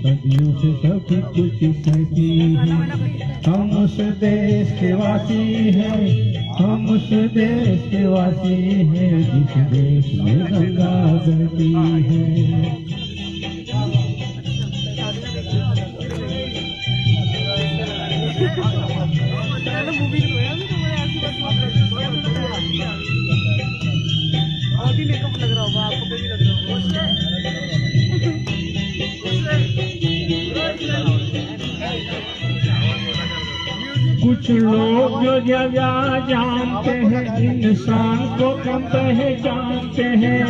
सदियों से सब कुछ सहती है। हम उस देश के वासी हैं, हम उस देश के वासी हैं, जिस देश में गंगा बहती है। कुछ लोग जो ज्यादा जानते हैं, इंसान को कम पहचानते हैं।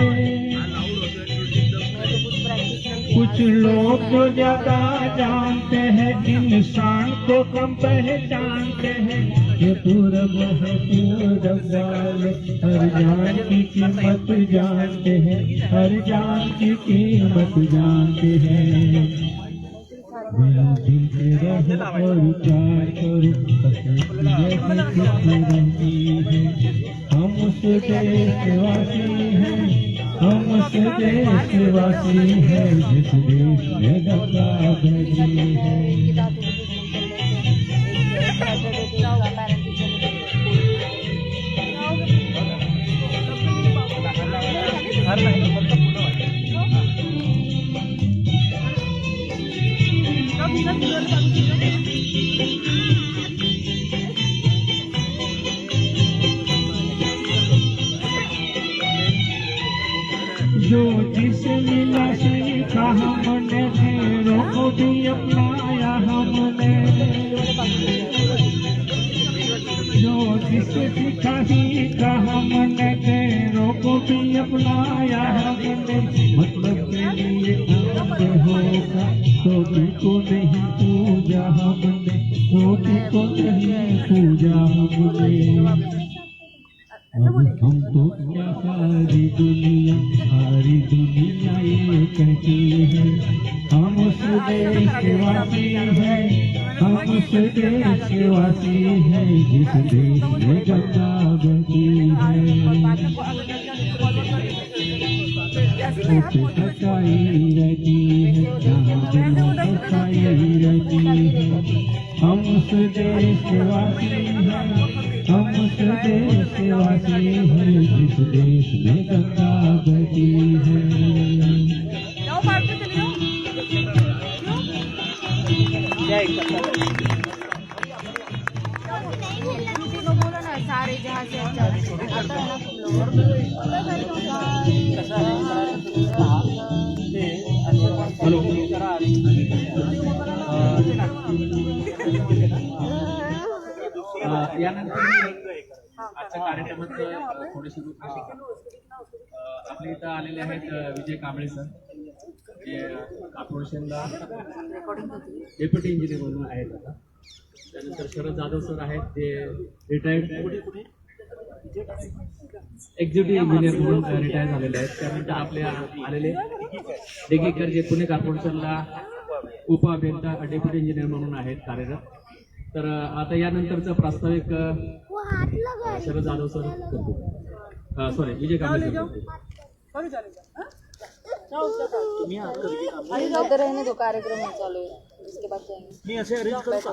कुछ लोग जो ज्यादा जानते हैं, इंसान को कम पहचानते हैं। ये पूरब है पूरब वाले, हर जान की कीमत जानते हैं, हर जान की कीमत जानते हैं। दिल से रहो और प्यार करो, रहती है। हम उस देश के वासी हैं, हम उस देश के वासी हैं, जिस देश में गंगा बहती है। जो जिसे मिला सीखा हमने, फेरों को भी अपनाया हमने। जो जिसे सीखा सीखा हमने, फेरों को भी अपनाया हमने। मतलब के लिए हमसे होगा, धोबी को नहीं पूजा हमने, धोबी को नहीं पूजा हमने। हम तो क्या सारी दुनिया ये कहती है। हम उस देश के वासी हैं, हम उस देश के वासी हैं, जिस देश में गंगा बहती है। सच्चाई रहती है, जहाँ जहाँ सच्चाई रहती है। हम उस देश के वासी हैं, हम उस देश के वासी हैं, जिस देश में गंगा बहती है। सारे जहाँ से आता है ना हॅलो यानंतर आजच्या कार्यक्रमात थोडेसे आपल्या इथं आलेले आहेत विजय कांबळे सर, जे कॉर्पोरेशनला डेप्युटी इंजिनियर म्हणून आहेत आता. त्यानंतर शरद जाधव सर आहेत, जे रिटायर्ड एक्झिक्युटिव्ह इंजिनियर म्हणून रिटायर झालेले आहेत. त्यानंतर आपल्या आलेले डेगेकर, जे पुणे कॉर्पोरेशनला उपअभियंता डेप्युटी इंजिनियर म्हणून आहेत कार्यरत. तर आता यानंतरचा प्रास्ताविक शरद जाधव सर करतो, सॉरी विजय कांबळे सर इधर रहने दो, कार्यक्रम चालू है, इसके बाद जाएंगे। मी असे अरेंज करतो.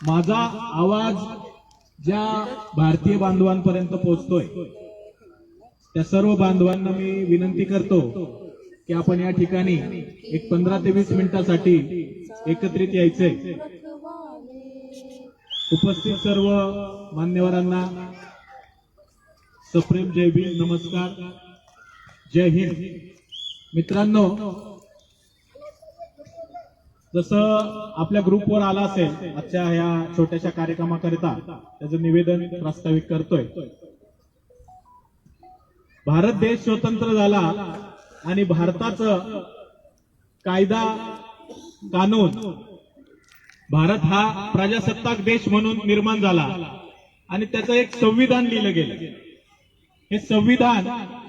माझा आवाज ज्या भारतीय बांधवांपर्यंत पोहोचतोय, त्या सर्व बांधवांना मी विनंती करतो की आपण या ठिकाणी एक 15 ते 20 मिनिटांसाठी एकत्रित यायचंय. उपस्थित सर्व मान्यवरांना सप्रेम जय भीम, नमस्कार, जय हिंद. मित्रांनो, जसं आपल्या ग्रुपवर आला असेल आजच्या ह्या छोट्याशा कार्यक्रमाकरिता, त्याचं निवेदन प्रास्ताविक करतोय. भारत देश स्वतंत्र झाला आणि भारताचं कायदा कानून, भारत हा प्रजासत्ताक देश म्हणून निर्माण झाला आणि त्याचं एक संविधान लिहिलं गेलं. हे संविधान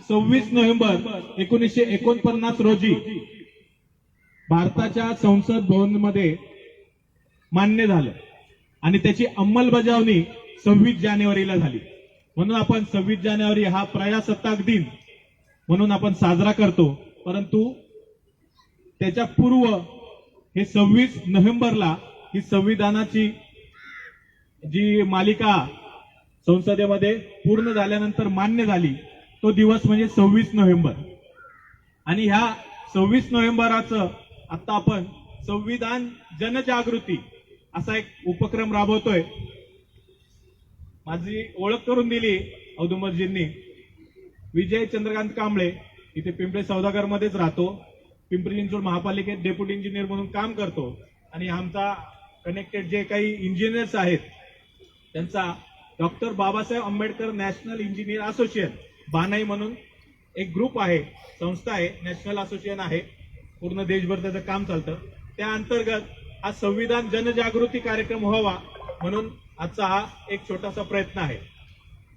26 नोव्हेंबर 1949 रोजी भारताच्या संसद भवनमध्ये मान्य झालं आणि त्याची अंमलबजावणी 26 जानेवारीला झाली. म्हणून आपण 26 जानेवारी हा प्रजासत्ताक दिन म्हणून आपण साजरा करतो. परंतु त्याच्या पूर्व हे 26 नोव्हेंबरला ही संविधानाची जी मालिका संसदेमध्ये पूर्ण झाल्यानंतर मान्य झाली, तो दिवस म्हणजे 26 नोव्हेंबर. आणि ह्या 26 नोव्हेंबराचं आता आपण संविधान जनजागृती असा एक उपक्रम राबवतोय. माझी ओळख करून दिली औदुंबरजींनी. विजय चंद्रकांत कांबळे, इथे पिंपळे सौदागर मध्येच राहतो, पिंपरी चिंचवड महापालिकेत डेप्युटी इंजिनियर म्हणून काम करतो. आणि आमचा कनेक्टेड जे काही इंजिनियर्स आहेत त्यांचा doctor Babasaheb Ambedkar national engineer association BANAI म्हणून एक ग्रुप आहे, संस्था आहे, नॅशनल असोसिएशन आहे, पूर्ण देशभर त्याचं काम चालतं. त्या अंतर्गत हा संविधान जनजागृती कार्यक्रम व्हावा म्हणून आजचा हा एक छोटासा प्रयत्न आहे.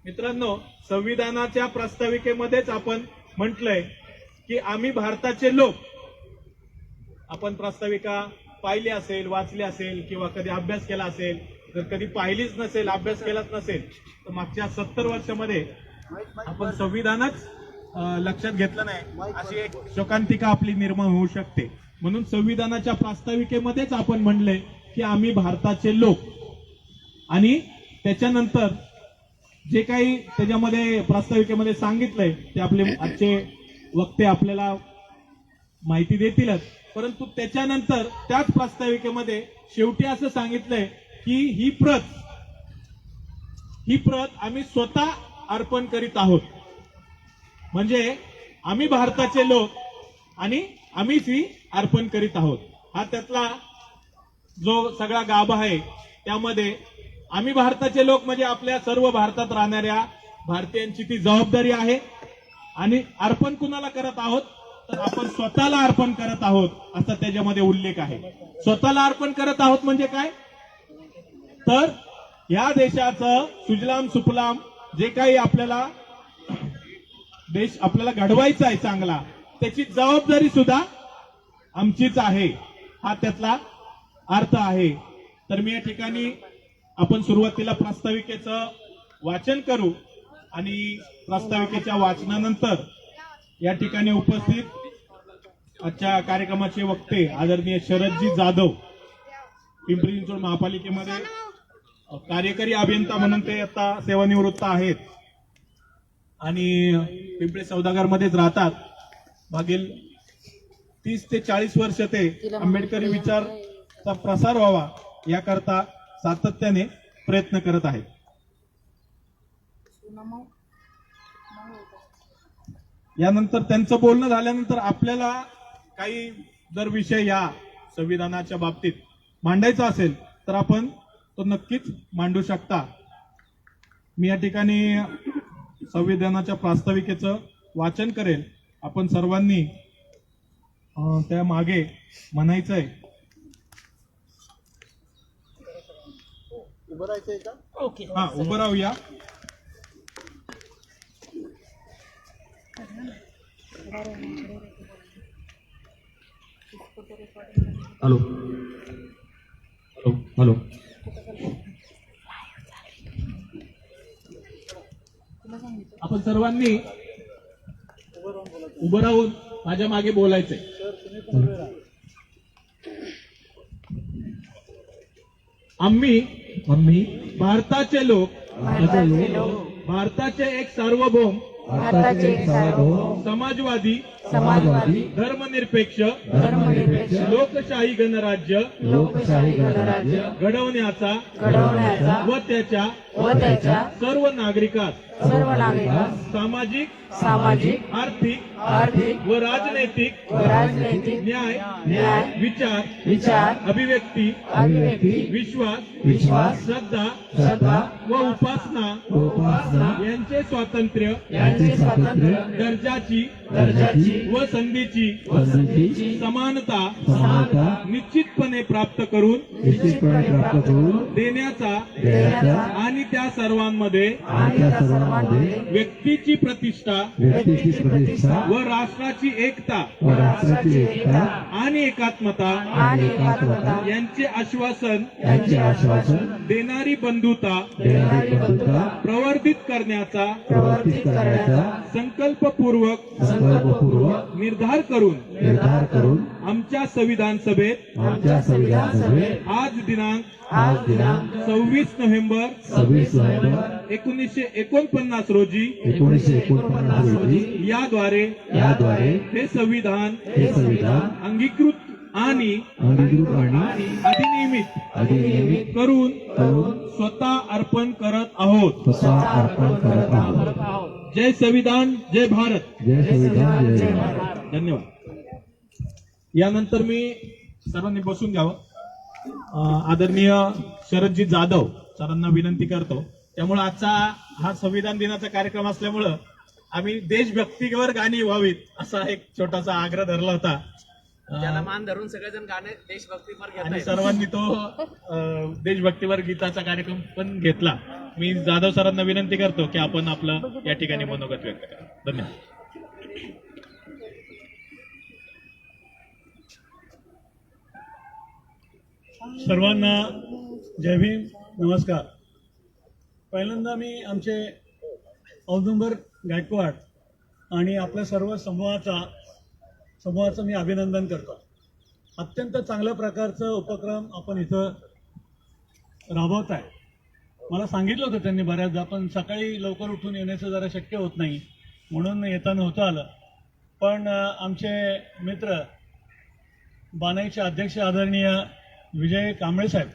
मित्रांनो, संविधानाच्या प्रास्ताविकेमध्येच आपण म्हटलंय की आम्ही भारताचे लोक. आपण प्रास्ताविका पाहिली असेल, वाचली असेल किंवा कधी अभ्यास केला असेल. जर कधी पाहिलीच नसेल, अभ्यास केलाच नसेल तर मागच्या 70 वर्षामध्ये आपण संविधानच लक्षात घेतलं नाही, अशी एक शोकांतिका आपली निर्माण होऊ शकते. म्हणून संविधानाच्या प्रास्ताविकेमध्येच आपण म्हणलंय की आम्ही भारताचे लोक. आणि त्याच्यानंतर जे काही त्याच्यामध्ये प्रास्ताविकेमध्ये सांगितलंय ते आपले आजचे वक्ते आपल्याला माहिती देतीलच. परंतु त्याच्यानंतर त्याच प्रास्ताविकेमध्ये शेवटी असं सांगितलंय की ही प्रत आम्ही स्वतः अर्पण करीत आहोत. म्हणजे आम्ही भारताचे लोक आणि आम्हीच ही अर्पण करीत आहोत. हा त्यातला जो सगळा गाभा आहे. त्यामध्ये आम्ही भारताचे लोक म्हणजे आपल्या सर्व भारतात राहणाऱ्या भारतीयांची ती जबाबदारी आहे. आणि अर्पण कुणाला करत आहोत तर आपण स्वतःला अर्पण करत आहोत असा त्याच्यामध्ये उल्लेख आहे. स्वतःला अर्पण करत आहोत म्हणजे काय तर या देशाचं सुजलाम सुफलाम जे काही आपल्याला देश आपल्याला घडवायचा आहे चांगला, त्याची जबाबदारी सुद्धा आमचीच आहे. हा त्यातला अर्थ आहे. तर मी या ठिकाणी आपण सुरुवातीला प्रास्ताविकेचं वाचन करू आणि प्रास्ताविकेच्या वाचनानंतर या ठिकाणी उपस्थित आजच्या कार्यक्रमाचे वक्ते आदरणीय शरदजी जाधव, पिंपरी चिंचवड महापालिकेमध्ये कार्यकारी अभियंता म्हणून ते आता सेवानिवृत्त आहेत आणि पिंपळे सौदागर मध्येच राहतात. मागील 30 ते 40 वर्ष ते आंबेडकरी विचारचा प्रसार व्हावा याकरता सातत्याने प्रयत्न करत आहेत. यानंतर त्यांचं बोलणं झाल्यानंतर आपल्याला काही जर विषय या संविधानाच्या बाबतीत मांडायचा असेल तर आपण तो नक्कीच मांडू शकता. मी या ठिकाणी संविधानाच्या प्रास्ताविकेचं वाचन करेल. आपण सर्वांनी त्या मागे म्हणायचंय. उभं राहायचंय का? ओके. हा, उभं राहूया. Hello hello hello. आपण सर्वांनी उभं राहून माझ्या मागे बोलायचंय. आम्ही भारताचे लोक, भारताचे एक सार्वभौम समाजवादी धर्मनिरपेक्ष लोकशाही गणराज्य घडवण्याचा व त्याच्या सर्व नागरिकात सामाजिक आर्थिक व राजनैतिक न्याय विचार अभिव्यक्ती विश्वास श्रद्धा व उपासना यांचे स्वातंत्र्य दर्जाची व संधीची समानता निश्चितपणे प्राप्त करून देण्याचा आणि त्या सर्वांमध्ये व्यक्तीची प्रतिष्ठा व राष्ट्राची एकता आणि एकात्मता यांचे आश्वासन देणारी बंधुता प्रवर्धित करण्याचा संकल्पपूर्वक निर्धार करून आमच्या संविधान सभेत आज दिनांक 26 नोव्हेंबर 1949 रोजी याद्वारे हे संविधान अंगीकृत आणि अधिनियमित करून स्वतः अर्पण करत आहोत. जय संविधान, जय भारत. धन्यवाद. यानंतर मी सर्वांनी बसून घ्यावं. आदरणीय शरदजी जाधव सरांना विनंती करतो. त्यामुळे आजचा हा संविधान दिनाचा कार्यक्रम असल्यामुळं आम्ही देशभक्तीवर गाणी व्हावीत असा एक छोटासा आग्रह धरला होता. त्याला मान धरून सगळेजण गाणे देशभक्तीपर घेत आणि आहेत. सर्वांनी तो देशभक्तीवर गीताचा कार्यक्रम पण घेतला. मी जाधव सरांना विनंती करतो की आपण आपलं या ठिकाणी मनोगत व्यक्त करा. धन्यवाद. सर्वांना जय भीम, नमस्कार. पहिल्यांदा मी आमचे औदुंबर गायकवाड आणि आपल्या सर्व समूहाचं मी अभिनंदन करतो. अत्यंत चांगल्या प्रकारचं उपक्रम आपण इथं राबवत आहे. मला सांगितलं होतं त्यांनी बऱ्याचदा, पण सकाळी लवकर उठून येण्याचं जरा शक्य होत नाही म्हणून येताना होतं आलं. पण आमचे मित्र बानाईचे अध्यक्ष आदरणीय विजय कांबळे साहेब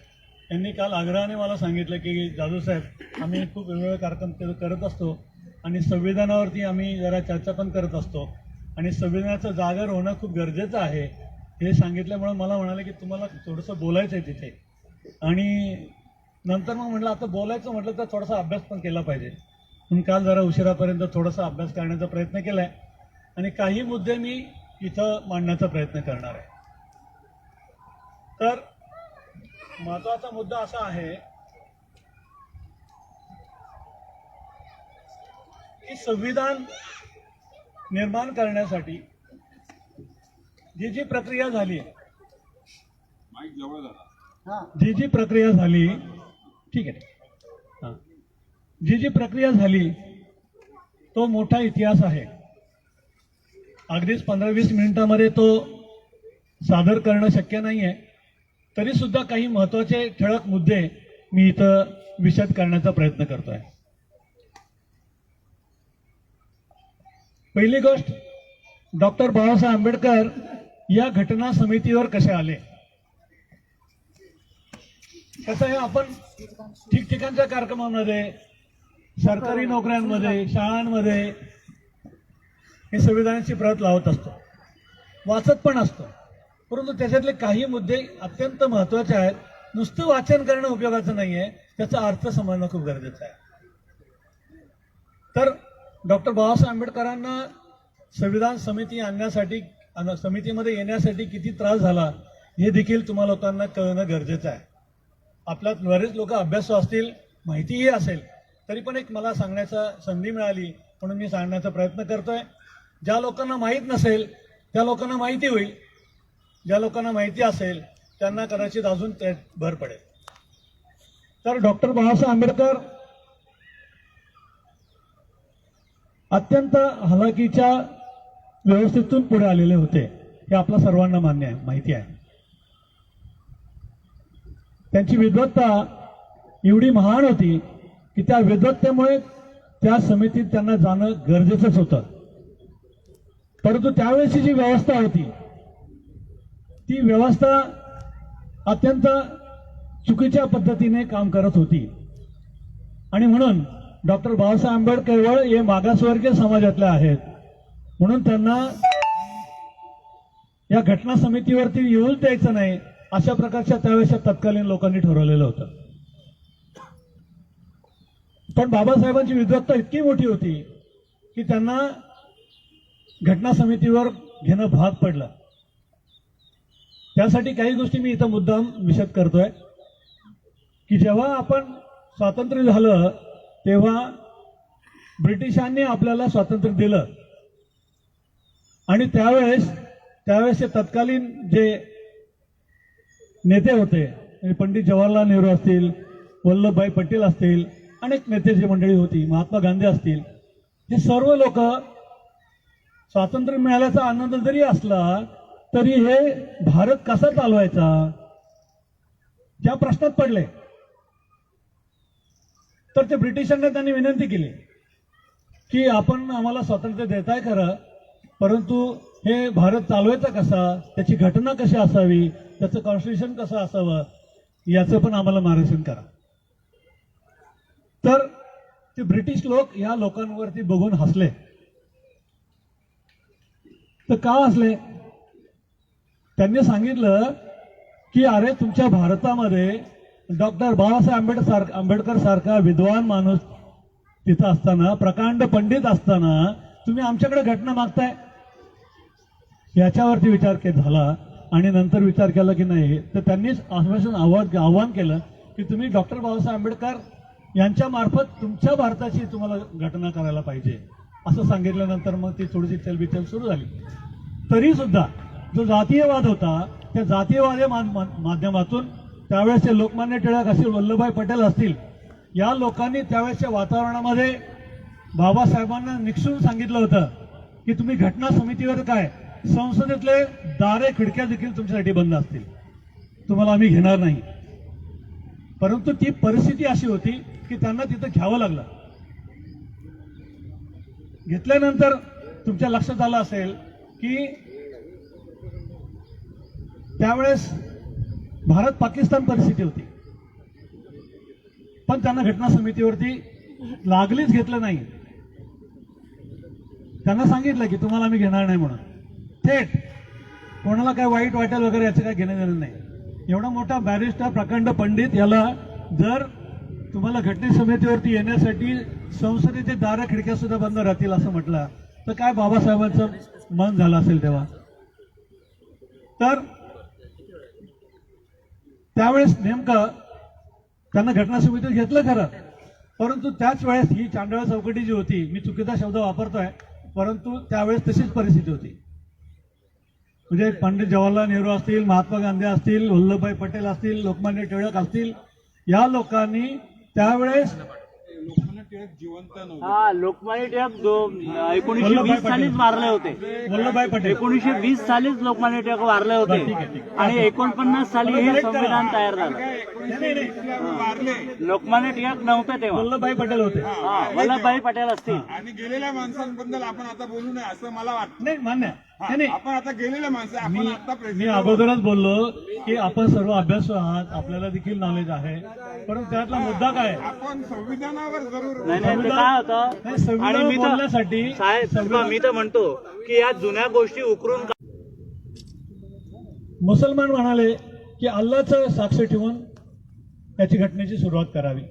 यांनी काल आग्रहाने मला सांगितलं की जाधव साहेब, आम्ही खूप वेगवेगळे कार्यक्रम करत असतो आणि संविधानावरती आम्ही जरा चर्चा पण करत असतो आणि संविधानाचं जागर होणं खूप गरजेचं आहे हे सांगितल्यामुळे मला म्हणाले की तुम्हाला थोडंसं बोलायचं आहे तिथे. आणि नंतर मग म्हटलं आता बोलायचं म्हटलं तर थोडासा अभ्यास पण केला पाहिजे म्हणून काल जरा उशिरापर्यंत थोडासा अभ्यास करण्याचा प्रयत्न केला आहे आणि काही मुद्दे मी इथं मांडण्याचा प्रयत्न करणार आहे. तर महत्त्वाचा मुद्दा असा आहे की संविधान निर्माण करण्यासाठी जी प्रक्रिया झाली ठीक आहे, जी प्रक्रिया झाली तो मोठा इतिहास आहे. अगदीच 15-20 मिनिटांमध्ये तो सादर करणं शक्य नाही आहे. तरी सुद्धा काही महत्त्वाचे ठळक मुद्दे मी इथं विशद करण्याचा प्रयत्न करतोय. पहिली गोष्ट, डॉक्टर बाबासाहेब आंबेडकर या घटना समितीवर कसे आले. कसं आहे, आपण ठिकठिकाणच्या कार्यक्रमांमध्ये, सरकारी नोकऱ्यांमध्ये, शाळांमध्ये हे संविधानाची प्रत लावत असतो, वाचत पण असतो. परंतु त्याच्यातले काही मुद्दे अत्यंत महत्त्वाचे आहेत. नुसतं वाचन करणं उपयोगाचं नाही आहे, त्याचा अर्थ समजणं खूप गरजेचं आहे. तर डॉक्टर बाबासाहेब आंबेडकरांना संविधान समिती आणण्यासाठी, समितीमध्ये येण्यासाठी किती त्रास झाला हे देखील तुम्हा लोकांना कळणं गरजेचं आहे. आपल्यात बरेच लोक अभ्यासू असतील, माहितीही असेल, तरी पण एक मला सांगण्याचा संधी मिळाली म्हणून मी सांगण्याचा प्रयत्न करतोय. ज्या लोकांना माहीत नसेल त्या लोकांना माहिती होईल, ज्या लोकांना माहिती असेल त्यांना कदाचित अजून त्यात भर पडेल. तर डॉक्टर बाबासाहेब आंबेडकर अत्यंत हलाखीच्या व्यवस्थेतून पुढे आलेले होते हे आपल्या सर्वांना मान्य आहे, माहिती आहे. त्यांची विद्वत्ता एवढी महान होती की त्या विद्वत्तेमुळे त्या समितीत त्यांना जाणं गरजेचंच होतं. परंतु त्यावेळेची जी व्यवस्था होती ती व्यवस्था अत्यंत चुकीच्या पद्धतीने काम करत होती आणि म्हणून डॉक्टर बाबासाहेब आंबेडकर केवळ हे मागासवर्गीय समाजातले आहेत म्हणून त्यांना या घटना समितीवरती येऊ द्यायचं नाही अशा प्रकारच्या त्यावेळेच्या तत्कालीन लोकांनी ठरवलेलं होतं. पण बाबासाहेबांची विद्वत्ता इतकी मोठी होती की त्यांना घटना समितीवर घेणं भाग पडलं. त्यासाठी काही गोष्टी मी इथं मुद्दाम विशद करतोय की जेव्हा आपण स्वातंत्र्य झालं तेव्हा ब्रिटिशांनी आपल्याला स्वातंत्र्य दिलं आणि त्यावेळेस तत्कालीन जे नेते होते पंडित जवाहरलाल नेहरू असतील, वल्लभभाई पटेल असतील, अनेक नेत्याची मंडळी होती, महात्मा गांधी असतील, हे सर्व लोक स्वातंत्र्य मिळाल्याचा आनंद जरी असला तरी हे भारत कसा चालवायचा त्या प्रश्नात पडले. तर ते ब्रिटिशांना त्यांनी विनंती केली की आपण आम्हाला स्वातंत्र्य देताय खरं, परंतु हे भारत चालवायचा कसा, त्याची घटना कशी असावी, त्याचं कॉन्स्टिट्यूशन कसं असावं, याचं पण आम्हाला मार्गदर्शन करा. तर ते ब्रिटिश लोक या लोकांवरती बघून हसले. तर का हसले? त्यांनी सांगितलं की अरे तुमच्या भारतामध्ये डॉक्टर बाबासाहेब आंबेडकर सारखा विद्वान माणूस तिथं असताना, प्रकांड पंडित असताना तुम्ही आमच्याकडे घटना मागताय. याच्यावरती विचार झाला आणि नंतर विचार केला की नाही, तर त्यांनीच आव्हान केलं की तुम्ही डॉक्टर बाबासाहेब आंबेडकर यांच्या मार्फत तुमच्या भारताची तुम्हाला घटना करायला पाहिजे असं सांगितल्यानंतर मग ती थोडीशी चलबिचल सुरू झाली. तरी सुद्धा जो जातीयवाद होता त्या जातीयवादी माध्यमातून त्यावेळेसचे लोकमान्य टिळक असतील, वल्लभभाई पटेल असतील, या लोकांनी त्यावेळेसच्या वातावरणामध्ये बाबासाहेबांना निक्षून सांगितलं होतं की तुम्ही घटना समितीवर काय, संसदेतले दारे खिडक्या देखील तुमच्यासाठी बंद असतील, तुम्हाला आम्ही घेणार नाही. परंतु ती परिस्थिती अशी होती की त्यांना तिथं घ्यावं लागलं. घेतल्यानंतर तुमच्या लक्षात आलं असेल की त्यावेळेस भारत पाकिस्तान परिस्थिती होती, पण त्यांना घटना समितीवरती लागलीच घेतलं नाही. त्यांना सांगितलं की तुम्हाला आम्ही घेणार नाही म्हणून. थेट कोणाला काय वाईट वाटेल वगैरे याचं काय घेणं देणं नाही. एवढा मोठा बॅरिस्टर प्रकांड पंडित याला जर तुम्हाला घटना समितीवरती येण्यासाठी संसदेचे दार खिडक्या सुद्धा बंद राहतील असं म्हटलं तर काय बाबासाहेबांचं मन झालं असेल तेव्हा. तर त्यावेळेस नेमकं त्यांना घटना समितीत घेतलं खरं, परंतु त्याच वेळेस ही चांडळ चौकटी जी होती, मी चुकीचा शब्द वापरतोय, परंतु त्यावेळेस तशीच परिस्थिती होती. म्हणजे पंडित जवाहरलाल नेहरू असतील, महात्मा गांधी असतील, वल्लभभाई पटेल असतील, लोकमान्य टिळक असतील, या लोकांनी त्यावेळेस लोकमान्य टिळक 1920 सालीच वारले होते. वल्लभभाई पटेल 1920 सालीच लोकमान्य टिळक वारले होते आणि 49 साली हे संविधान तयार झालं. लोकमान्य टिळक नव्हते तेव्हा, वल्लभभाई पटेल होते. वल्लभभाई पटेल असतील. आणि गेलेल्या माणसांबद्दल आपण आता बोलू नये असं मला वाटतं. नाही मान्य नाही. आपण आता गेलेल्या माणसं आपण आता मी अगोदरच बोललो की आपण सर्व अभ्यासू आहात, आपल्याला देखील नॉलेज आहे, परंतु त्यातला मुद्दा काय, आपण संविधानावर जरूर नाही ते काय होतं. आणि संविधान मी बोलण्यासाठी तर साहेब मी तर म्हणतो की या जुन्या गोष्टी उकरून मुसलमान म्हणाले की अल्लाचं साक्ष ठेवून याची घटनेची सुरुवात करावी.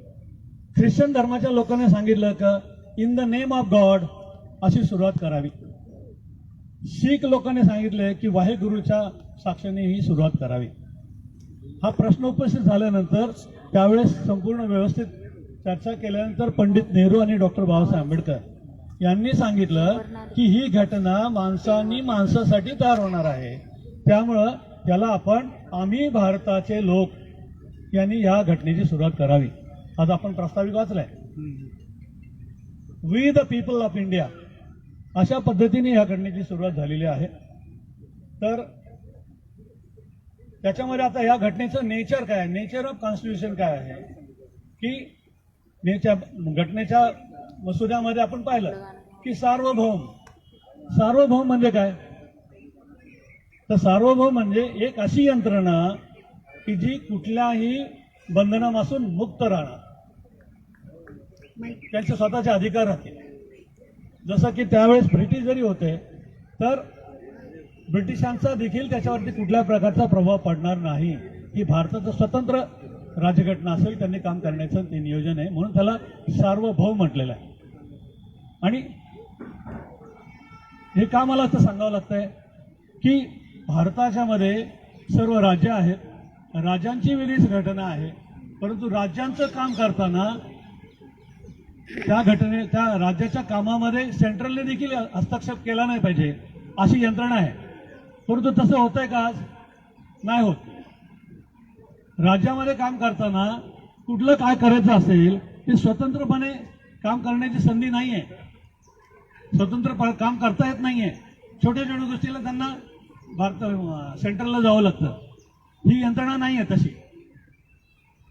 ख्रिश्चन धर्माच्या लोकांनी सांगितलं की in the name of God अशी सुरुवात करावी. शीख लोकांनी सांगितले की वाहेगुरूच्या साक्षीने ही सुरुवात करावी. हा प्रश्न उपस्थित झाल्यानंतर त्यावेळेस संपूर्ण व्यवस्थित चर्चा केल्यानंतर पंडित नेहरू आणि डॉक्टर बाबासाहेब आंबेडकर यांनी सांगितलं की ही घटना माणसांनी माणसासाठी तयार होणार आहे, त्यामुळं त्याला आम्ही भारताचे लोक यांनी या घटनेची सुरुवात करावी. आज आपण प्रस्तावित वाचलाय, we the people of India, अशा पद्धतीने या घटनेची सुरुवात झालेली आहे. तर त्याच्यामध्ये आता या घटनेचं नेचर काय आहे, नेचर ऑफ कॉन्स्टिट्यूशन काय आहे की घटनेच्या मसुद्यामध्ये आपण पाहिलं की सार्वभौम म्हणजे काय, तर सार्वभौम म्हणजे एक अशी यंत्रणा की जी कुठल्याही बंधनापासून मुक्त राहणार, त्यांचे स्वतःचे अधिकार राहतील. जसं की त्यावेळेस ब्रिटिश जरी होते तर ब्रिटिशांचा देखील त्याच्यावरती कुठल्या प्रकारचा प्रभाव पडणार नाही. ही भारताचं स्वतंत्र राज्यघटना असेल, त्यांनी काम करण्याचं ते नियोजन आहे, म्हणून त्याला सार्वभौम म्हटलेलं आहे. आणि हे का मला असं सांगावं लागतंय की भारताच्या मध्ये सर्व राज्य आहेत, राज्यांची वेगळीच घटना आहे, परंतु राज्यांचं काम करताना त्या राज्याच्या कामामध्ये सेंट्रलने देखील हस्तक्षेप केला नाही पाहिजे अशी यंत्रणा आहे. परंतु तसं होतंय का आज? नाही होत. राज्यामध्ये काम करताना कुठलं काय करायचं असेल ते स्वतंत्रपणे काम करण्याची संधी नाही आहे, स्वतंत्र काम करता येत नाहीये. छोट्या छोट्या गोष्टीला त्यांना सेंट्रलला जावं लागतं. ही यंत्रणा नाही आहे तशी.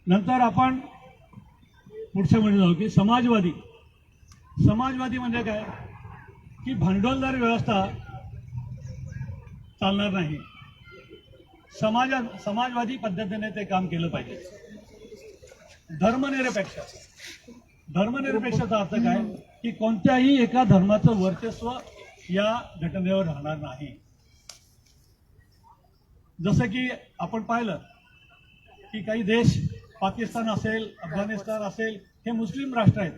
नंतर आपण पुढच्या मध्ये जाऊ की समाजवादी म्हणजे काय की भांडवलदार व्यवस्था चालणार नाही. समाजवादी पद्धतीने ते काम केलं पाहिजे. धर्मनिरपेक्षाचा अर्थ काय की कोणत्याही एका धर्माचं वर्चस्व या घटनेवर राहणार नाही. जसं की आपण पाहिलं की काही देश, पाकिस्तान असेल, अफगाणिस्तान असेल, हे मुस्लिम राष्ट्र आहेत.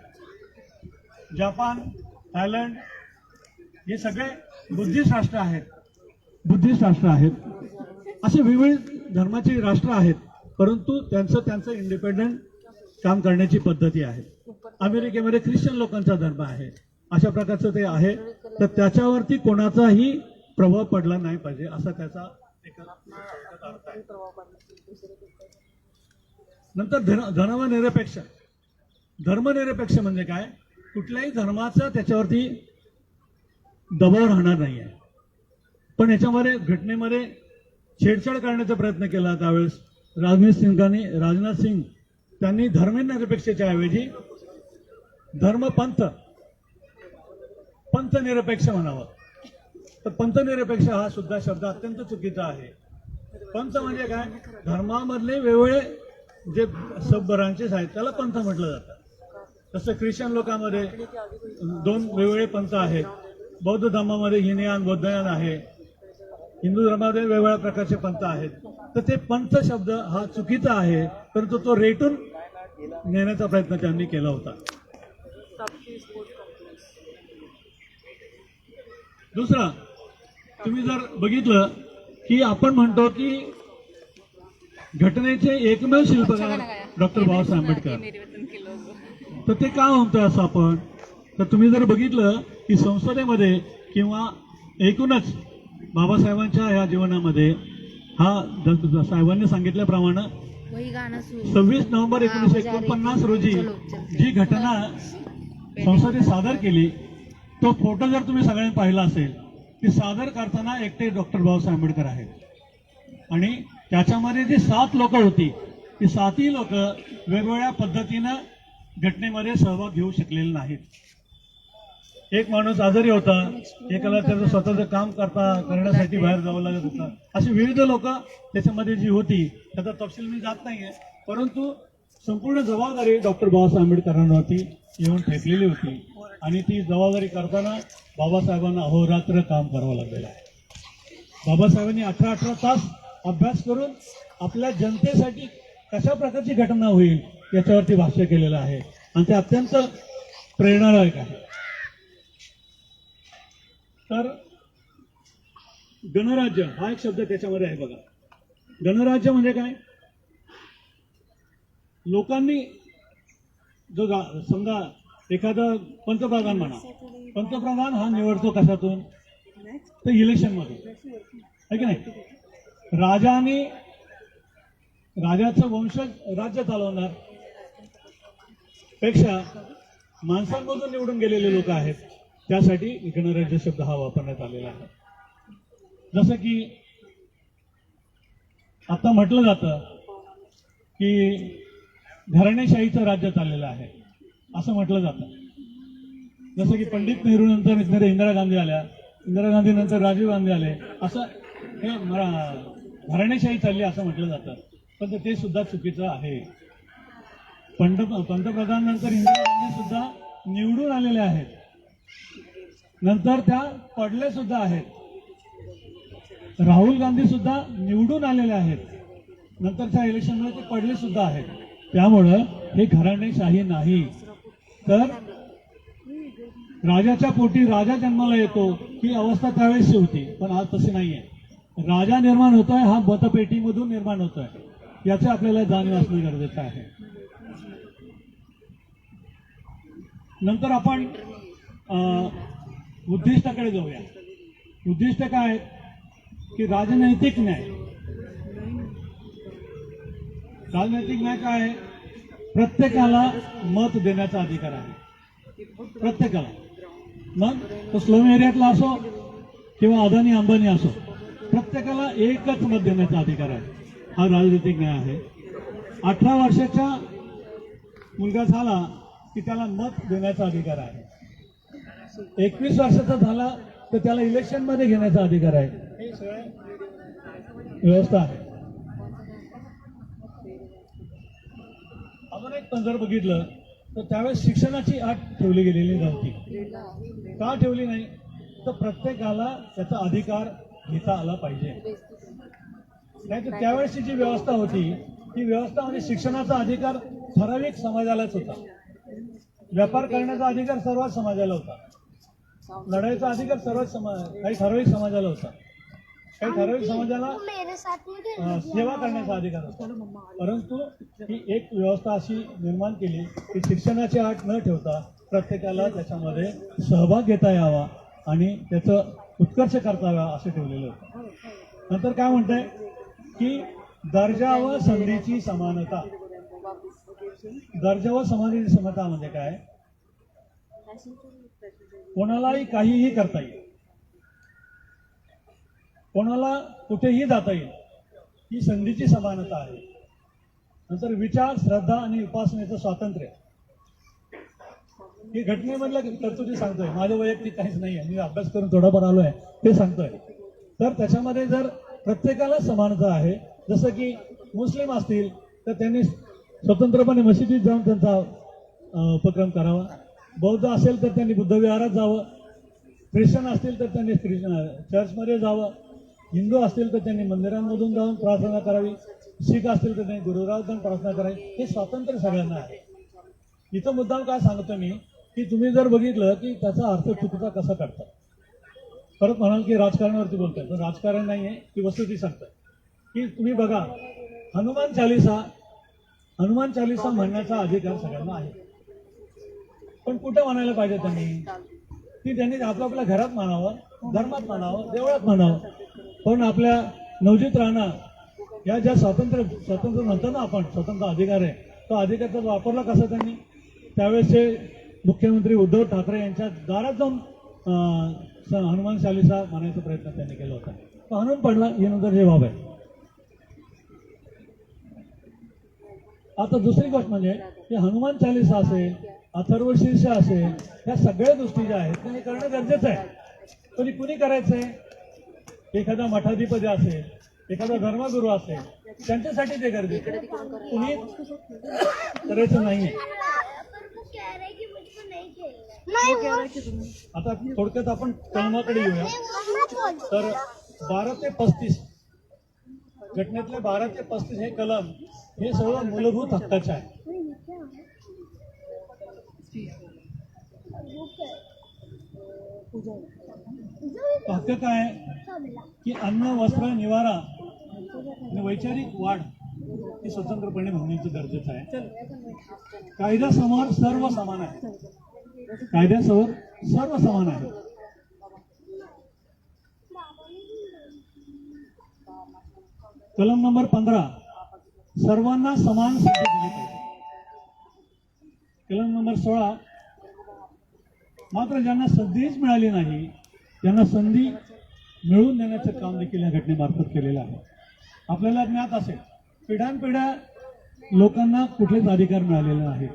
जपान, थायलंड हे सगळे बुद्धिस्ट राष्ट्र आहेत. असे विविध धर्माची राष्ट्र आहेत, परंतु त्यांचं इंडिपेंडंट काम करण्याची पद्धती आहे. अमेरिकेमध्ये ख्रिश्चन लोकांचा धर्म आहे, अशा प्रकारचं ते आहे. तर त्याच्यावरती कोणाचाही प्रभाव पडला नाही पाहिजे असा त्याचा एक अर्थ आहे. नंतर धर्मनिरपेक्ष म्हणजे काय? कुठल्याही धर्माचा त्याच्यावरती दबाव राहणार नाही आहे. पण याच्यामध्ये घटनेमध्ये छेडछाड करण्याचा प्रयत्न केला त्यावेळेस राजनाथ सिंग त्यांनी धर्मनिरपेक्षतेच्या ऐवजी पंथनिरपेक्ष म्हणावं. तर पंथनिरपेक्ष हा सुद्धा शब्द अत्यंत चुकीचा आहे. पंथ म्हणजे काय? धर्मामधले वेगवेगळे जे सब ब्रांचेस आहेत त्याला पंथ म्हटलं जातं. तसं ख्रिश्चन लोकांमध्ये 2 वेगवेगळे पंथ आहेत. बौद्ध धर्मामध्ये हीनयान, बौद्धयान आहे. हिंदू धर्मामध्ये वेगवेगळ्या प्रकारचे पंथ आहेत. तर ते पंथ शब्द हा चुकीचा आहे, परंतु तो रेटून नेण्याचा प्रयत्न त्यांनी केला होता. दुसरा, तुम्ही जर बघितलं की आपण म्हणतो की घटनेचे एकमेव शिल्पकार डॉक्टर बाबासाहेब आंबेडकर. तर ते का म्हणतोय असं आपण? तर तुम्ही जर बघितलं की संसदेमध्ये किंवा एकूणच बाबासाहेबांच्या या जीवनामध्ये हा साहेबांनी सांगितल्याप्रमाणे 26 नोव्हेंबर 1949 रोजी जी घटना संसदेत सादर केली, तो फोटो जर तुम्ही सगळ्यांनी पाहिला असेल, ती सादर करताना एकटे डॉक्टर बाबासाहेब आंबेडकर आहेत. आणि त्याच्यामध्ये जी 7 लोक होती, ती 7ही लोक वेगवेगळ्या पद्धतीनं घटनेमध्ये सहभाग घेऊ शकलेले नाहीत. एक माणूस आजारी होता, एकाला त्याचं स्वतःचं काम करण्यासाठी बाहेर जावं लागत होतं. अशी विविध लोक त्याच्यामध्ये जी होती, त्याचा तपशील मी जात नाहीये, परंतु संपूर्ण जबाबदारी डॉक्टर बाबासाहेब आंबेडकरांवरती येऊन ठेपलेली होती. आणि ती जबाबदारी करताना बाबासाहेबांना अहोरात्र काम करावं लागलेलं आहे. बाबासाहेबांनी 18 तास अभ्यास करून आपल्या जनतेसाठी कशा प्रकारची घटना होईल याच्यावरती भाष्य केलेलं आहे. आणि ते अत्यंत प्रेरणादायक आहे. तर गणराज्य हा एक शब्द त्याच्यामध्ये आहे बघा. गणराज्य म्हणजे काय? लोकांनी जो समजा एखादा पंतप्रधान म्हणा, पंतप्रधान हा निवडतो कशातून? तर इलेक्शन मधून, आहे की नाही? राजाचं वंशज राज्य चालवणार पेक्षा माणसांमधून निवडून गेलेले लोक आहेत, त्यासाठी गणराज्य शब्द हा वापरण्यात आलेला आहे. जसं की आता म्हटलं जातं की घराणेशाहीचं राज्य चाललेलं आहे असं म्हटलं जातं. जसं की पंडित नेहरू नंतर इंदिरा गांधी आल्या, इंदिरा गांधी नंतर राजीव गांधी आले, असं हे घराणेशाही चालली असं म्हटलं जातं. पण ते सुद्धा चुकीचं आहे. पंतप्रधान नंतर इंदिरा गांधी सुद्धा निवडून आलेले आहेत, नंतर त्या पडले सुद्धा आहेत. राहुल गांधी सुद्धा निवडून आलेले आहेत, नंतरच्या इलेक्शनमध्ये ते पडले सुद्धा आहेत. त्यामुळं हे घराणेशाही नाही, तर राजाच्या पोटी राजा जन्माला येतो ही अवस्था त्यावेळेसची होती, पण आज तशी नाहीये. राजा निर्माण होतोय हा मतपेटीमधून निर्माण होतोय, याचे आपल्याला जाणीव असणे गरजेचं आहे. नंतर आपण उद्दिष्टाकडे जाऊया. उद्दिष्ट काय आहे की राजनैतिक न्याय. राजनैतिक न्याय काय आहे? प्रत्येकाला मत देण्याचा अधिकार आहे. प्रत्येकाला, मग तो स्लम एरियातला असो किंवा अदानी अंबानी असो, प्रत्येकाला एकच मत देण्याचा अधिकार आहे. हा राजनैतिक न्याय आहे. 18 वर्षाचा मुलगा झाला की त्याला मत देण्याचा अधिकार आहे. 21 वर्षाचा झाला तर त्याला इलेक्शन मध्ये घेण्याचा अधिकार आहे. हे सगळं व्यवस्था आहे. अजून एक पण जर बघितलं तर त्यावेळेस शिक्षणाची अट ठेवली गेलेली नव्हती. का ठेवली नाही? तर प्रत्येकाला त्याचा अधिकार घेता आला पाहिजे. नाही तर त्यावेळेसची जी व्यवस्था होती ती व्यवस्था म्हणजे शिक्षणाचा अधिकार ठराविक समाजालाच होता. व्यापार करण्याचा अधिकार सर्वच समाजाला होता. लढाईचा अधिकार काही ठराविक समाजाला होता. काही ठराविक समाजाला सेवा करण्याचा अधिकार होता. परंतु ही एक व्यवस्था अशी निर्माण केली की शिक्षणाची अट न ठेवता प्रत्येकाला त्याच्यामध्ये सहभाग घेता यावा आणि त्याचं उत्कर्ष करता यावा असं ठेवलेलं होतं. नंतर काय म्हणतंय की दर्जा व संधीची समानता. दर्जा व संधीची समानता म्हणजे काय? कोणालाही काहीही करता येईल, कोणाला कुठेही जाता येईल, ही संधीची समानता आहे. नंतर विचार, श्रद्धा आणि उपासनेचं स्वातंत्र्य. ही घटनेमधल्या तरतुदी सांगतोय, माझं वैयक्तिक काहीच नाही आहे, मी अभ्यास करून थोडाफार आलोय ते सांगतोय. तर त्याच्यामध्ये जर प्रत्येकाला समानता आहे, जसं की मुस्लिम असतील तर त्यांनी स्वतंत्रपणे मशिदीत जाऊन त्यांचा उपक्रम करावा. बौद्ध असेल तर त्यांनी बुद्ध विहारात जावं. ख्रिश्चन असतील तर त्यांनी चर्चमध्ये जावं. हिंदू असतील तर त्यांनी मंदिरांमधून जाऊन प्रार्थना करावी. शीख असतील तर त्यांनी गुरुद्वारात जाऊन प्रार्थना करावी. हे स्वातंत्र्य सगळ्यांना आहे. इथं मुद्दाम काय सांगतो मी की तुम्ही जर बघितलं की त्याचा अर्थ चुकीचा कसा करतात. परत म्हणाल की राजकारणावरती बोलतोय, पण राजकारण नाहीये, ती वस्तुस्थिती सांगतोय की तुम्ही बघा, हनुमान चालीसा म्हणण्याचा अधिकार सगळ्यांना आहे. पण कुठं म्हणायला पाहिजे त्यांनी आपल्या घरात म्हणावं, धर्मात म्हणावं, देवळात म्हणावं. पण आपल्या नवजीत राणा या ज्या स्वातंत्र्य म्हणतो ना आपण, स्वतंत्र अधिकार आहे, तो अधिकार वापरला कसा त्यांनी? त्यावेळेसचे मुख्यमंत्री उद्धव ठाकरे यांच्या दारात जाऊन हनुमान चालीसा म्हणायचा प्रयत्न त्यांनी केला होता. तो हनुमान पडला, हे नंतर हे बाब आहे. आता दुसरी गोष्ट म्हणजे की हनुमान चालीसा असेल, अथर्वशीर्ष असेल, या सगळ्या गोष्टी ज्या आहेत त्या करणं गरजेचं आहे. पण कुणी करायचंय? एखादा मठाधिपती असेल, एखादा धर्मगुरू असेल, त्यांच्यासाठी ते गरजेचं आहे. कुणी करायचं नाहीये. आता थोडक्यात आपण कलमाकडे येऊया. तर 12 ते 35 घटनेतले 12 ते 35 हे कलम हे सगळं मूलभूत हक्काचे आहे. हक्क काय? की अन्न, वस्त्र, निवारा आणि वैचारिक वाढ ही स्वतंत्रपणे भोगण्याचं गरजेचं आहे. कायद्यासमोर सर्व समान आहे. कायद्यासमोर सर्व समान आहे. कलम नंबर 15 सर्वांना समान संधी दिली पाहिजे. कलम नंबर 16 मात्र ज्यांना संधीच मिळाली नाही त्यांना संधी मिळवून देण्याचं काम देखील या घटनेमार्फत केलेलं आहे. आपल्याला ज्ञात असेल, पिढ्यानपिढ्या लोकांना कुठलेच अधिकार मिळालेले नाहीत.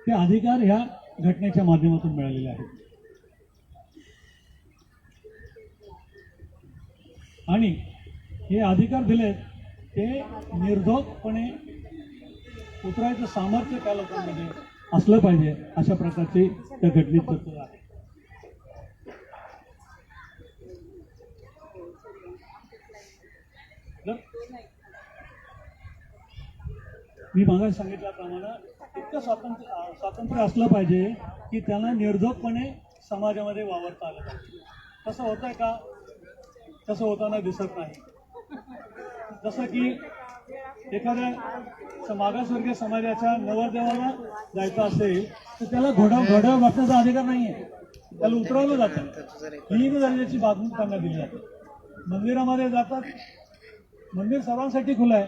ते अधिकार ह्या घटनेच्या माध्यमातून मिळालेले आहेत. आणि हे अधिकार दिले ते निर्धोकपणे उतरायचं सामर्थ्य त्या लोकांमध्ये असलं पाहिजे, अशा प्रकारची त्या घटनेत तरतूद आहे. मी मागे सांगितल्याप्रमाणे इतकं स्वातंत्र्य असलं पाहिजे की त्यांना निर्धोकपणे समाजामध्ये वावरता आलं पाहिजे. तसं होतंय का? तसं होताना दिसत नाही. जसं की एखाद्या मागासवर्गीय समाजाच्या नवरदेवाला जायचं असेल तर त्याला घोड्यावर बसण्याचा अधिकार नाहीये, त्याला उतरवलं जातं. ही दर्जाची बातमी त्यांना दिली जाते. मंदिरामध्ये जातात, मंदिर सर्वांसाठी खुलं आहे,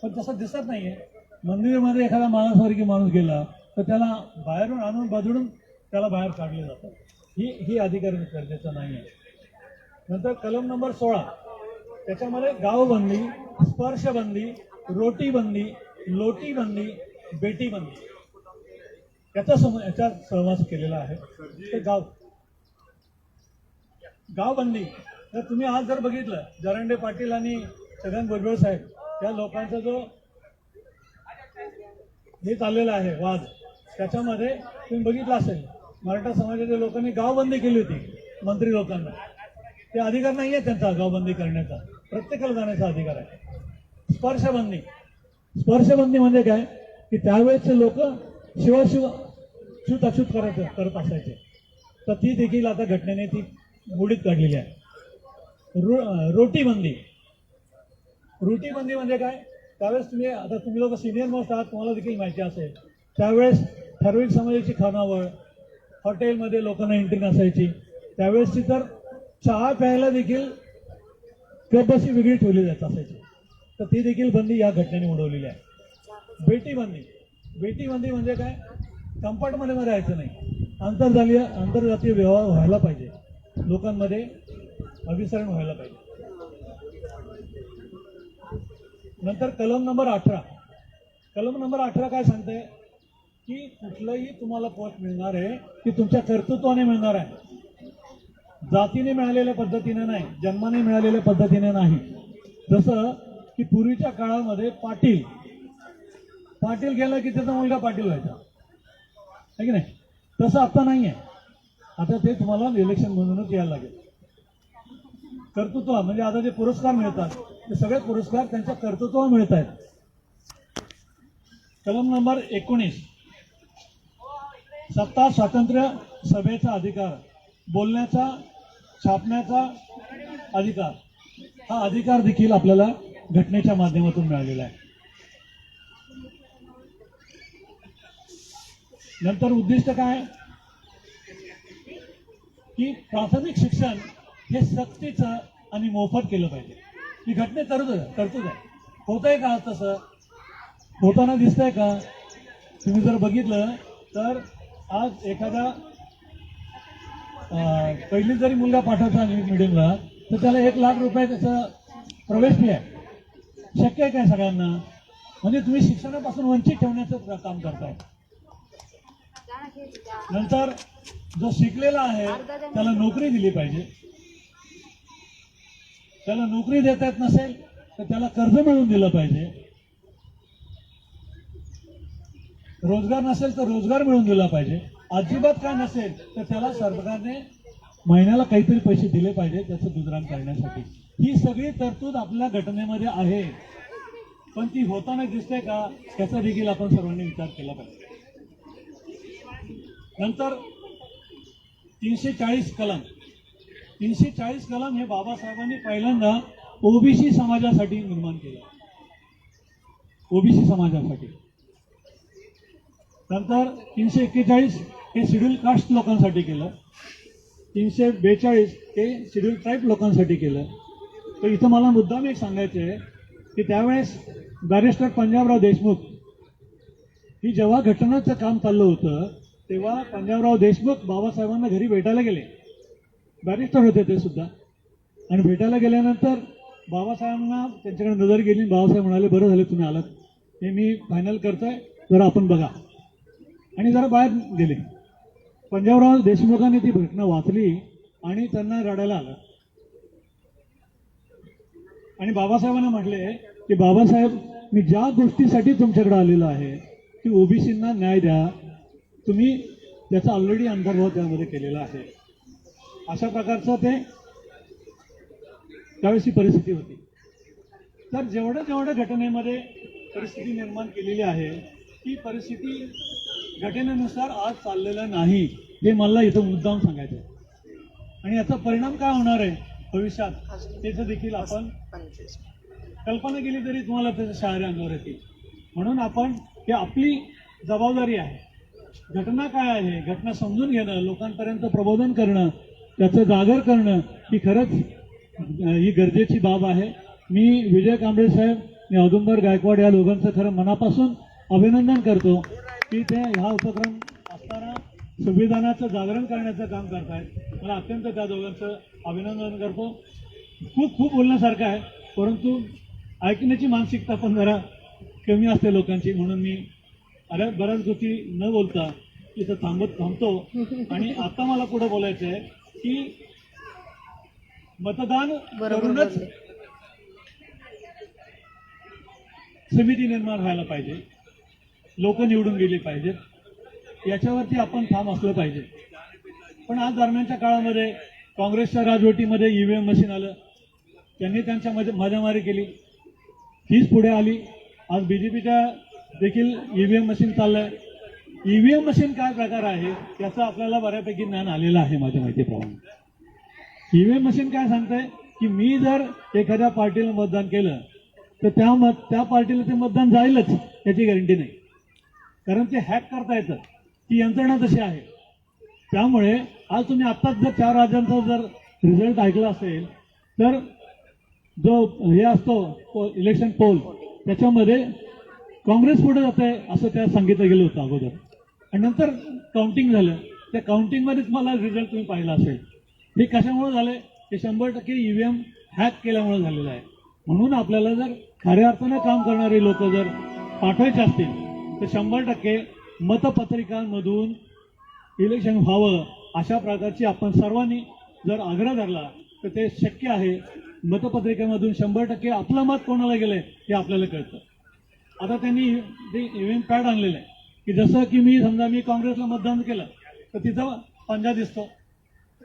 पण तसं दिसत नाहीये. मंदिरामध्ये एखादा मागासवर्गीय माणूस गेला तर त्याला बाहेरून आणून बदलून त्याला बाहेर काढले जातं. ही अधिकार गरजेचं नाही आहे. नंतर कलम नंबर 16 त्याच्यामध्ये गावबंदी, स्पर्शबंदी, रोटीबंदी, लोटीबंदी, बेटीबंदी याचा सहवास केलेला आहे. ते गावबंदी तर तुम्ही आज जर बघितलं, जरांडे पाटील आणि छगन भुजबळ साहेब या लोकांचा जो हे चाललेला आहे वाद, त्याच्यामध्ये तुम्ही बघितलं असेल मराठा समाजाच्या लोकांनी गावबंदी केली होती मंत्री लोकांना. ते अधिकार नाही आहे त्यांचा गावबंदी करण्याचा, प्रत्येकाला जाण्याचा अधिकार आहे. स्पर्शबंदी म्हणजे काय की त्यावेळेसचे लोक छूत अछूत करत असायचे, तर ती देखील आता घटनेने ती मोडीत काढलेली आहे. रोटीबंदी म्हणजे काय? त्यावेळेस तुम्ही लोक सिनियर मोस्ट आहात, तुम्हाला देखील माहिती असेल, त्यावेळेस ठराविक समाजाची खानावळ, हॉटेलमध्ये लोकांना एंट्री नसायची. त्यावेळेसची तर चहा प्यायला देखील कप अशी वेगळी ठेवली जात असायची, तर ती देखील बंदी या घटनेने उडवलेली आहे. बेटीबंदी म्हणजे काय? कंपार्टमेंटमध्ये राहायचं नाही, आंतरजातीय व्यवहार व्हायला पाहिजे, लोकांमध्ये अभिसरण व्हायला पाहिजे. नंतर कलम नंबर 18 काय सांगते की कुठलंही तुम्हाला पोस्ट मिळणार आहे की तुमच्या कर्तृत्वाने मिळणार आहे, जातीने मिळालेल्या पद्धतीने नाही, जन्माने मिळालेल्या पद्धतीने नाही. जसं की पूर्वीच्या काळामध्ये पाटील गेला की त्याचा मुलगा पाटील व्हायचा, आहे की नाही? तसं आता नाही आहे. आता ते तुम्हाला इलेक्शन म्हणूनच यायला लागेल. कर्तृत्व म्हणजे आता जे पुरस्कार मिळतात ते सगळे पुरस्कार त्यांच्या कर्तृत्वावर मिळत आहेत. कलम नंबर 19 सत्ता स्वातंत्र्य, सभेचा अधिकार, बोलण्याचा, छापण्याचा अधिकार, हा अधिकार देखील आपल्याला घटनेच्या माध्यमातून मिळालेला आहे. नंतर उद्दिष्ट काय की प्राथमिक शिक्षण हे सक्तीचं आणि मोफत केलं पाहिजे. ही घटने तरतूद आहे. होतंय का तसं? होताना दिसतंय का? तुम्ही जर बघितलं तर आज एखादा पहिली जरी मुलगा पाठवायचा इंग्लिश मिडियमला तर त्याला 1 लाख रुपये त्याचं प्रवेश फी आहे. शक्य आहे काय सगळ्यांना? म्हणजे तुम्ही शिक्षणापासून वंचित ठेवण्याचं काम करताय. नंतर जो शिकलेला आहे त्याला नोकरी दिली पाहिजे. त्याला नोकरी देता येत नसेल तर त्याला कर्ज मिळवून दिलं पाहिजे. रोजगार नसेल तर रोजगार मिळवून दिला पाहिजे. अजिबात काय नसेल तर त्याला सरकारने महिन्याला काहीतरी पैसे दिले पाहिजे त्याचं गुजराण करण्यासाठी. ही सगळी तरतूद आपल्या घटनेमध्ये आहे, पण ती होताना दिसते का त्याचा देखील आपण सर्वांनी विचार केला पाहिजे. नंतर 340 कलम हे बाबासाहेबांनी पहिल्यांदा ओबीसी समाजासाठी निर्माण केलं. ओबीसी समाजासाठी. नंतर 341 हे शेड्यूल कास्ट लोकांसाठी केलं. 342 हे शेड्यूल ट्राईब लोकांसाठी केलं. तर इथं मला मुद्दाम एक सांगायचं आहे की त्यावेळेस बॅरिस्टर पंजाबराव देशमुख ही जेव्हा घटनाचं काम चाललं होतं तेव्हा पंजाबराव देशमुख बाबासाहेबांना घरी भेटायला गेले. बॅरिस्टर होते ते सुद्धा. आणि भेटायला गेल्यानंतर बाबासाहेबांना त्यांच्याकडे नजर गेली. बाबासाहेब म्हणाले, बरं झालं तुम्ही आलात, हे मी फायनल करतोय, जरा आपण बघा. आणि जरा बाहेर गेले. पंजाबराव देशमुखांनी ती घटना वाचली आणि त्यांना रडायला आलं. आणि बाबासाहेबांना म्हटले की बाबासाहेब, मी ज्या गोष्टीसाठी तुमच्याकडे आलेलो आहे की ओबीसींना न्याय द्या, तुम्ही त्याचा ऑलरेडी अंतर्भाव त्यामध्ये केलेला आहे. अशा प्रकारचं ते त्यावेळेस ही परिस्थिती होती. तर जेवढ्या घटनेमध्ये परिस्थिती निर्माण केलेली आहे ती परिस्थिती घटनेनुसार आज चाललेलं नाही. हे मला इथं मुद्दाम सांगायचं आहे. आणि याचा परिणाम काय होणार आहे भविष्यात त्याचं देखील आपण कल्पना केली तरी तुम्हाला त्याच्या शहारे अंगावर येतील. म्हणून आपण ही आपली जबाबदारी आहे. घटना काय आहे, घटना समजून घेणं, लोकांपर्यंत प्रबोधन करणं, त्याचं जागर करणं ही खरंच ही गरजेची बाब आहे. मी विजय कांबळे साहेब, मी औदुंबर गायकवाड या लोकांचं खरं मनापासून अभिनंदन करतो की ते हा उपक्रम असताना संविधानाचं जागरण करण्याचं काम करतायत. मला अत्यंत त्या दोघांचं अभिनंदन करतो. खूप खूप बोलण्यासारखं आहे, परंतु ऐकण्याची मानसिकता पण जरा कमी असते लोकांची. म्हणून मी बऱ्याच गोष्टी न बोलता इथं थांबतो. आणि आता मला पुढे बोलायचं आहे की मतदान करूनच समिती निर्माण व्हायला पाहिजे, लोक निवडून गेली पाहिजेत, याच्यावरती आपण ठाम असलं पाहिजे. पण आज दरम्यानच्या काळामध्ये काँग्रेसच्या राजवटीमध्ये ईव्हीएम मशीन आलं, त्यांनी त्यांच्या मजामारी केली, हीच पुढे आली. आज बीजेपीच्या देखील ईव्हीएम मशीन चाललंय. ईव्हीएम मशीन काय प्रकार आहे याचं आपल्याला बऱ्यापैकी ज्ञान आलेलं आहे माझ्या माहितीप्रमाणे. ईव्हीएम मशीन काय सांगतंय की मी जर एखाद्या पार्टीला मतदान केलं तर त्या पार्टीला ते मतदान जाईलच याची गॅरंटी नाही, कारण ते हॅक करता येतं. ती यंत्रणा तशी आहे. त्यामुळे आज तुम्ही आत्ताच जर 4 राज्यांचा जर रिझल्ट ऐकला असेल तर जो हे असतो इलेक्शन पोल त्याच्यामध्ये काँग्रेस पुढे जाते असं त्या सांगितलं गेलं होतं अगोदर. आणि नंतर काउंटिंग झालं, त्या काउंटिंगमध्येच मला रिझल्ट तुम्ही पाहिला असेल. हे कशामुळे झाले, हे 100% ईव्हीएम हॅक केल्यामुळे झालेलं आहे. म्हणून आपल्याला जर खऱ्या अर्थानं काम करणारे लोक जर पाठवायचे असतील तर 100% मतपत्रिकांमधून इलेक्शन व्हावं अशा प्रकारची आपण सर्वांनी जर आग्रह धरला तर ते शक्य आहे. मतपत्रिकेमधून 100% आपलं मत कोणाला गेलंय हे आपल्याला कळतं. आता त्यांनी ते ईव्हीएम पॅड आणलेलं आहे की जसं की मी काँग्रेसला मतदान केलं तर तिथं पंजा दिसतो,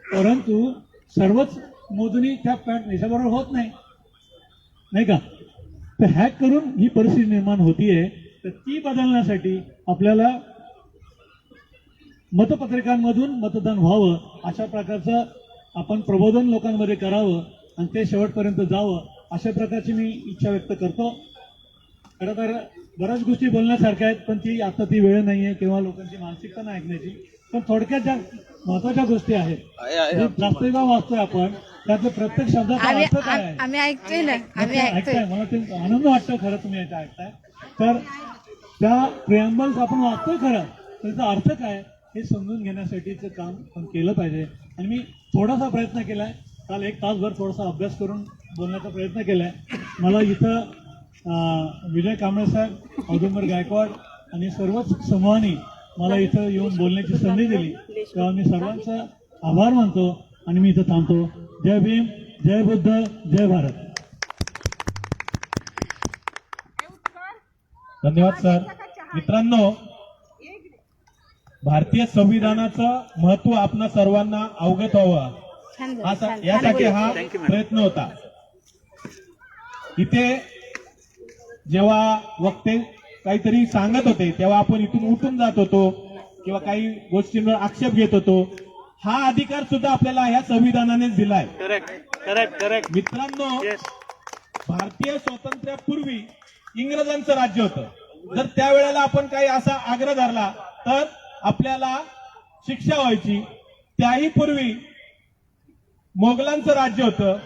परंतु सर्वच मोजणी त्या पॅड ह्याच्याबरोबर होत नाही का. तर हॅक करून ही परिस्थिती निर्माण होतीये. तर ती बदलण्यासाठी आपल्याला मतपत्रिकांमधून मतदान व्हावं अशा प्रकारचं आपण प्रबोधन लोकांमध्ये करावं आणि ते शेवटपर्यंत जावं अशा प्रकारची मी इच्छा व्यक्त करतो. खरं तर बऱ्याच गोष्टी बोलण्यासारख्या आहेत, पण ती वेळ नाहीये किंवा लोकांची मानसिकता नाही ऐकण्याची. पण थोडक्यात ज्या महत्वाच्या गोष्टी आहेत, जास्त वेळा वाचतोय आपण, त्यातलं प्रत्येक शब्दाचा अर्थ काय आहे आम्ही ऐकतोय ना, आम्ही ऐकताय. मला ते आनंद वाटतो खरं तुम्ही याचा ऐकताय. तर त्या प्रिॲम्बल्स आपण वाचतोय खरं, त्याचा अर्थ काय हे समजून घेण्यासाठीचं काम आपण केलं पाहिजे. आणि मी थोडासा प्रयत्न केलाय, काल 1 तासभर थोडासा अभ्यास करून बोलण्याचा प्रयत्न केलाय. मला इथं विजय कांबळे साहेब, औदुंबर गायकवाड आणि सर्वच समूहांनी मला इथं येऊन बोलण्याची संधी दिली, तेव्हा मी सर्वांचा आभार मानतो आणि मी इथं थांबतो. जय भीम, जय बुद्ध, जय भारत. धन्यवाद सर. मित्रांनो, भारतीय संविधानाचं महत्व आपणा सर्वांना अवगत व्हावं यासाठी हा प्रयत्न होता. इथे जेव्हा वक्ते काहीतरी सांगत होते तेव्हा आपण इथून उठून जात होतो किंवा काही गोष्टींवर आक्षेप घेत होतो. हा अधिकार सुद्धा आपल्याला या संविधानानेच दिलाय. करेक्ट. मित्रांनो, भारतीय स्वातंत्र्यापूर्वी इंग्रजांचं राज्य होतं. जर त्यावेळेला आपण काही असा आग्रह धरला तर आपल्याला शिक्षा व्हायची. त्याही पूर्वी मोगलांचं राज्य होतं,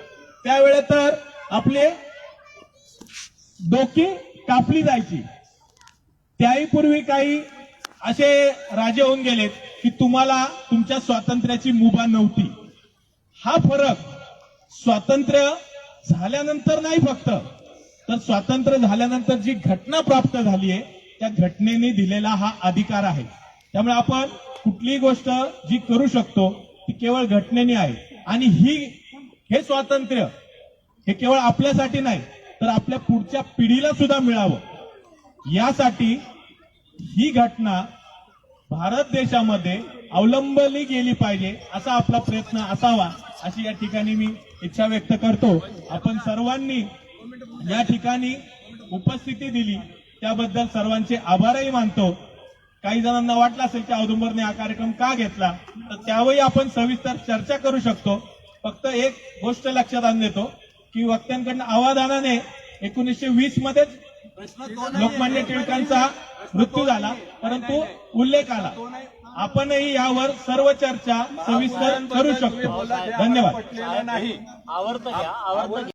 त्यावेळे तर आपले डोकी कापली जायची. त्याही पूर्वी काही असे राजे होऊन गेलेत की तुम्हाला तुमच्या स्वातंत्र्याची मुभा नव्हती. हा फरक स्वातंत्र्य झाल्यानंतर नाही, फक्त तर स्वातंत्र्य झाल्यानंतर जी घटना प्राप्त झाली आहे त्या घटनेने दिलेला हा अधिकार आहे. त्यामुळे आपण कुठलीही गोष्ट जी करू शकतो ती केवळ घटनेने आहे. आणि हे स्वातंत्र्य हे केवळ आपल्यासाठी नाही तर आपल्या पुढच्या पिढीला सुद्धा मिळावं यासाठी ही घटना भारत देशामध्ये अवलंबली गेली पाहिजे असा आपला प्रयत्न असावा अशी या ठिकाणी मी इच्छा व्यक्त करतो. आपण सर्वांनी या ठिकाणी उपस्थिती दिली त्याबद्दल सर्वांचे आभारही मानतो. काही जणांना वाटलं असेल की औदुंबरने हा कार्यक्रम का घेतला, तर त्यावेळी आपण सविस्तर चर्चा करू शकतो. फक्त एक गोष्ट लक्षात आणून देतो की वक्त्यांकडनं अवाधानाने 1920 मध्येच लोकमान्य टिळकांचा मृत्यू झाला, परंतु उल्लेख आला. आपणही यावर सर्व चर्चा सविस्तर करू शकतो. धन्यवाद. आवडतं घ्या.